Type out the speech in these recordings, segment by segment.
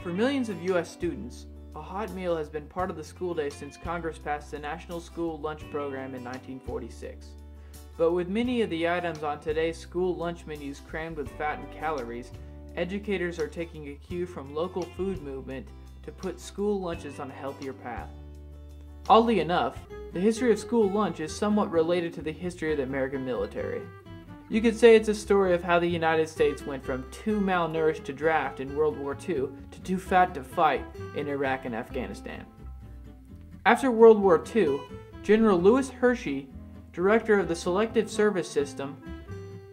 For millions of U.S. students, a hot meal has been part of the school day since Congress passed the National School Lunch Program in 1946. But with many of the items on today's school lunch menus crammed with fat and calories, educators are taking a cue from local food movement to put school lunches on a healthier path. Oddly enough, the history of school lunch is somewhat related to the history of the American military. You could say it's a story of how the United States went from too malnourished to draft in World War II to too fat to fight in Iraq and Afghanistan. After World War II, General Lewis Hershey, director of the Selective Service System,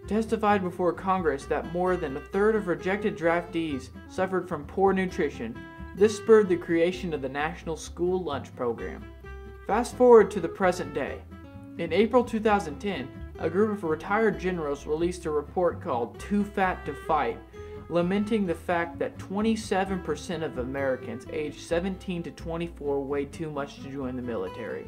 testified before Congress that more than a third of rejected draftees suffered from poor nutrition. This spurred the creation of the National School Lunch Program. Fast forward to the present day. In April 2010, a group of retired generals released a report called Too Fat to Fight, lamenting the fact that 27% of Americans aged 17 to 24 weighed too much to join the military.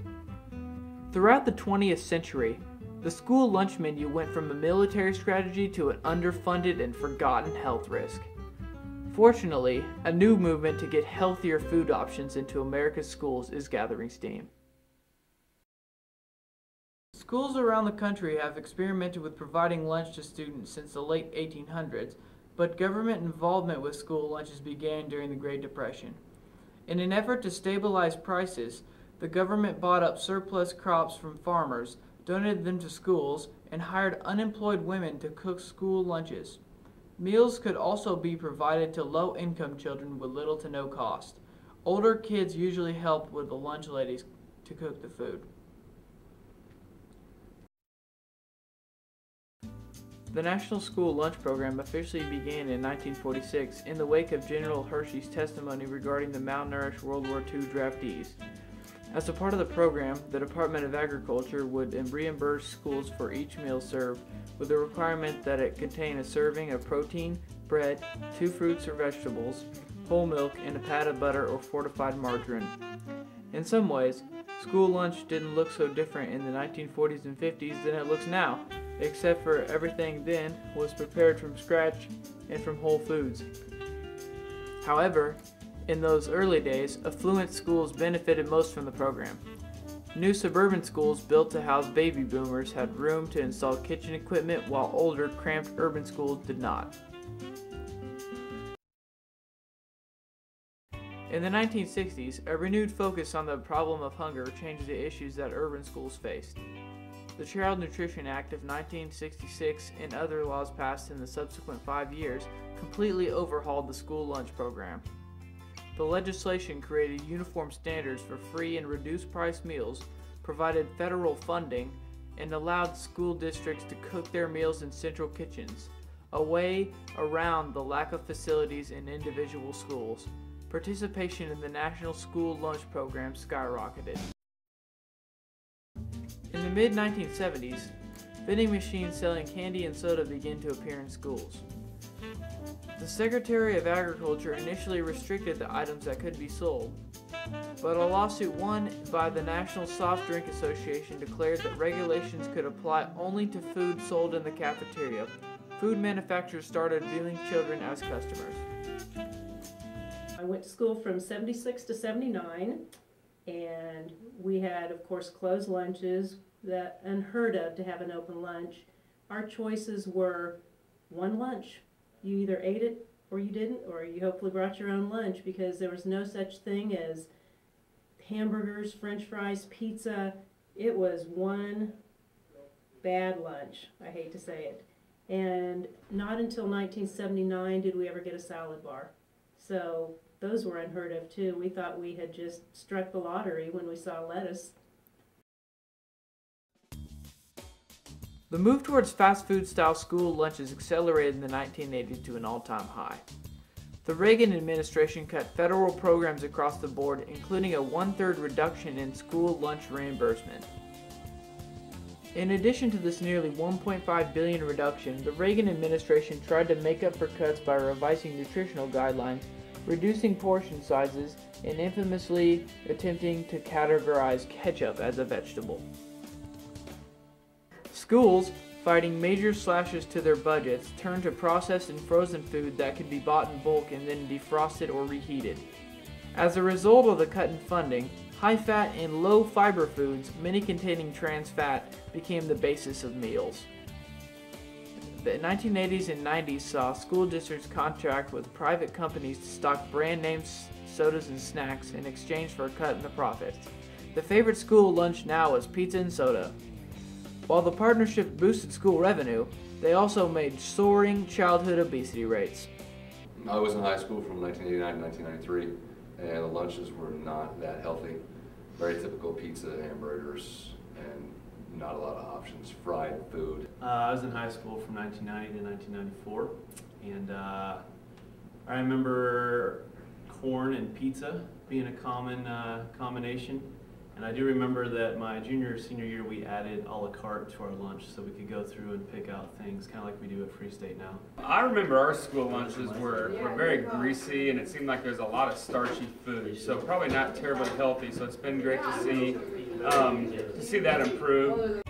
Throughout the 20th century, the school lunch menu went from a military strategy to an underfunded and forgotten health risk. Fortunately, a new movement to get healthier food options into America's schools is gathering steam. Schools around the country have experimented with providing lunch to students since the late 1800s, but government involvement with school lunches began during the Great Depression. In an effort to stabilize prices, the government bought up surplus crops from farmers, donated them to schools, and hired unemployed women to cook school lunches. Meals could also be provided to low-income children with little to no cost. Older kids usually helped with the lunch ladies to cook the food. The National School Lunch Program officially began in 1946 in the wake of General Hershey's testimony regarding the malnourished World War II draftees. As a part of the program, the Department of Agriculture would reimburse schools for each meal served, with the requirement that it contain a serving of protein, bread, 2 fruits or vegetables, whole milk, and a pat of butter or fortified margarine. In some ways, school lunch didn't look so different in the 1940s and 50s than it looks now, except for everything then was prepared from scratch and from whole foods. However, in those early days, affluent schools benefited most from the program. New suburban schools built to house baby boomers had room to install kitchen equipment, while older, cramped urban schools did not. In the 1960s, a renewed focus on the problem of hunger changed the issues that urban schools faced. The Child Nutrition Act of 1966 and other laws passed in the subsequent 5 years completely overhauled the school lunch program. The legislation created uniform standards for free and reduced-price meals, provided federal funding, and allowed school districts to cook their meals in central kitchens, a way around the lack of facilities in individual schools. Participation in the National School Lunch Program skyrocketed. In the mid-1970s, vending machines selling candy and soda began to appear in schools. The Secretary of Agriculture initially restricted the items that could be sold, but a lawsuit won by the National Soft Drink Association declared that regulations could apply only to food sold in the cafeteria. Food manufacturers started viewing children as customers. I went to school from 76 to 79, and we had, of course, closed lunches. That unheard of to have an open lunch. Our choices were one lunch. You either ate it or you didn't, or you hopefully brought your own lunch, because there was no such thing as hamburgers, french fries, pizza. It was one bad lunch, I hate to say it. And not until 1979 did we ever get a salad bar. So those were unheard of too. We thought we had just struck the lottery when we saw lettuce. The move towards fast food style school lunches accelerated in the 1980s to an all-time high. The Reagan administration cut federal programs across the board, including a 1/3 reduction in school lunch reimbursement. In addition to this nearly $1.5 billion reduction, the Reagan administration tried to make up for cuts by revising nutritional guidelines, reducing portion sizes, and infamously attempting to categorize ketchup as a vegetable. Schools, fighting major slashes to their budgets, turned to processed and frozen food that could be bought in bulk and then defrosted or reheated. As a result of the cut in funding, high-fat and low-fiber foods, many containing trans fat, became the basis of meals. The 1980s and 90s saw school districts contract with private companies to stock brand name sodas and snacks in exchange for a cut in the profits. The favorite school lunch now is pizza and soda. While the partnership boosted school revenue, they also made soaring childhood obesity rates. I was in high school from 1989 to 1993, and the lunches were not that healthy. Very typical pizza, hamburgers, and not a lot of options. Fried food. I was in high school from 1990 to 1994, and I remember corn and pizza being a common combination. And I do remember that my senior year, we added a la carte to our lunch so we could go through and pick out things, kind of like we do at Free State now. I remember our school lunches were very greasy, and it seemed like there's a lot of starchy food, so probably not terribly healthy. So it's been great to see that improve.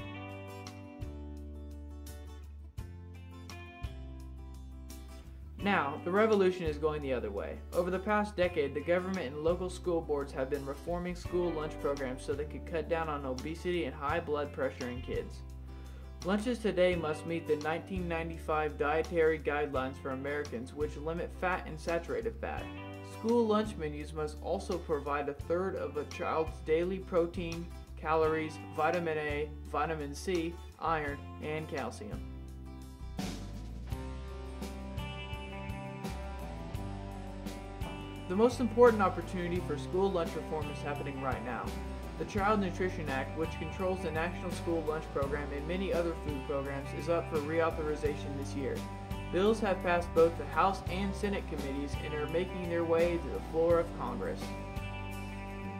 Now, the revolution is going the other way. Over the past decade, the government and local school boards have been reforming school lunch programs so they could cut down on obesity and high blood pressure in kids. Lunches today must meet the 1995 Dietary Guidelines for Americans, which limit fat and saturated fat. School lunch menus must also provide a third of a child's daily protein, calories, vitamin A, vitamin C, iron, and calcium. The most important opportunity for school lunch reform is happening right now. The Child Nutrition Act, which controls the National School Lunch Program and many other food programs, is up for reauthorization this year. Bills have passed both the House and Senate committees and are making their way to the floor of Congress.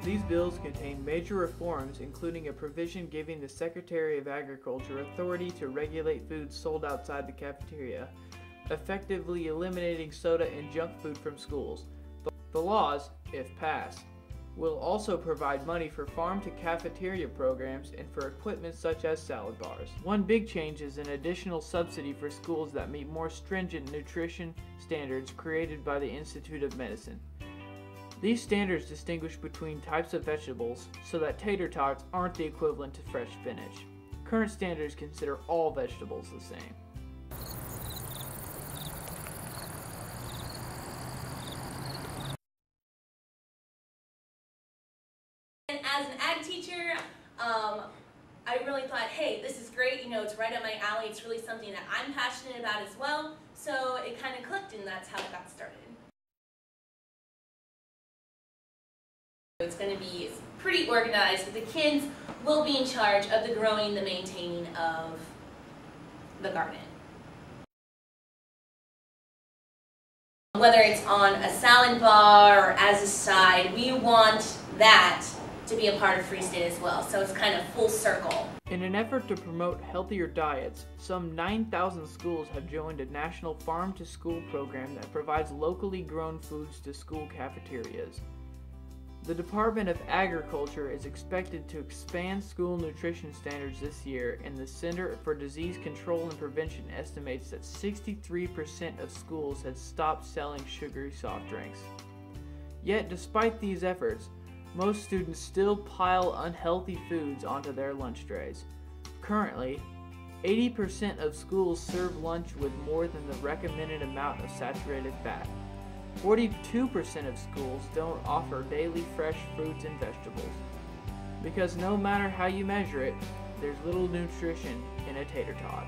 These bills contain major reforms, including a provision giving the Secretary of Agriculture authority to regulate foods sold outside the cafeteria, effectively eliminating soda and junk food from schools. The laws, if passed, will also provide money for farm-to-cafeteria programs and for equipment such as salad bars. One big change is an additional subsidy for schools that meet more stringent nutrition standards created by the Institute of Medicine. These standards distinguish between types of vegetables so that tater tots aren't the equivalent to fresh spinach. Current standards consider all vegetables the same. As an ag teacher, I really thought, hey, this is great, you know, it's right up my alley, it's really something that I'm passionate about as well, so it kind of clicked and that's how it got started. It's going to be pretty organized, but the kids will be in charge of the growing, the maintaining of the garden. Whether it's on a salad bar or as a side, we want that to be a part of Free State as well, so it's kind of full circle. In an effort to promote healthier diets, some 9,000 schools have joined a national farm-to-school program that provides locally grown foods to school cafeterias. The Department of Agriculture is expected to expand school nutrition standards this year, and the Center for Disease Control and Prevention estimates that 63% of schools had stopped selling sugary soft drinks. Yet, despite these efforts, most students still pile unhealthy foods onto their lunch trays. Currently, 80% of schools serve lunch with more than the recommended amount of saturated fat. 42% of schools don't offer daily fresh fruits and vegetables. Because no matter how you measure it, there's little nutrition in a tater tot.